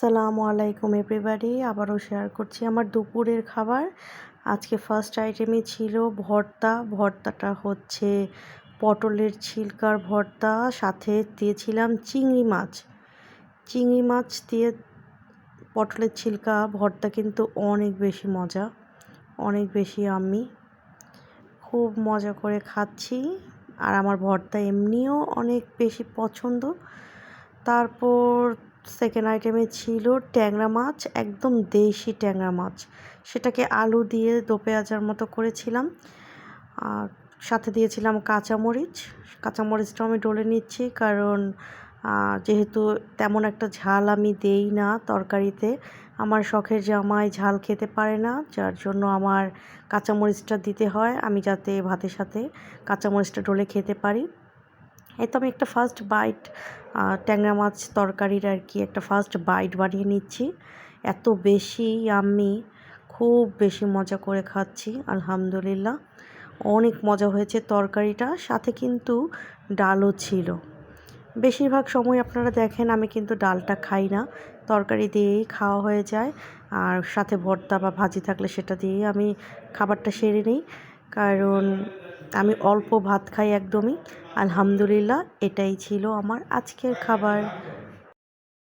আসসালামু আলাইকুম এভরিবাডি। আবারও শেয়ার করছি আমার দুপুরের খাবার। আজকে ফার্স্ট আইটেমই ছিল ভর্তা। ভর্তাটা হচ্ছে পটলের ছিলকার ভর্তা, সাথে দিয়েছিলাম চিংড়ি মাছ। চিংড়ি মাছ দিয়ে পটলের ছিলকা ভর্তা কিন্তু অনেক বেশি মজা, অনেক বেশি আমি খুব মজা করে খাচ্ছি। আর আমার ভর্তা এমনিও অনেক বেশি পছন্দ। তারপর সেকেন্ড আইটেমে ছিল ট্যাংরা মাছ, একদম দেশি ট্যাংরা মাছ। সেটাকে আলু দিয়ে দো পেঁয়াজার মতো করেছিলাম। আর সাথে দিয়েছিলাম কাঁচামরিচ। কাঁচামরিচটা আমি ডলে নিচ্ছি, কারণ যেহেতু তেমন একটা ঝাল আমি দেই না তরকারিতে। আমার শখের জামাই ঝাল খেতে পারে না, যার জন্য আমার কাঁচামরিচটা দিতে হয়, আমি যাতে ভাতের সাথে কাঁচামরিচটা ডলে খেতে পারি। এই তো আমি একটা ফার্স্ট বাইট ট্যাংরা মাছ তরকারির আর কি একটা ফার্স্ট বাইট বানিয়ে নিচ্ছি। এত বেশি আমি খুব বেশি মজা করে খাচ্ছি, আলহামদুলিল্লাহ। অনেক মজা হয়েছে তরকারিটা, সাথে কিন্তু ডালও ছিল। বেশিরভাগ সময় আপনারা দেখেন আমি কিন্তু ডালটা খাই না, তরকারি দিয়েই খাওয়া হয়ে যায়। আর সাথে ভর্তা বা ভাজি থাকলে সেটা দিয়েই আমি খাবারটা সেরে নিই, কারণ আমি অল্প ভাত খাই একদমই। আলহামদুলিল্লাহ, এটাই ছিল আমার আজকের খাবার।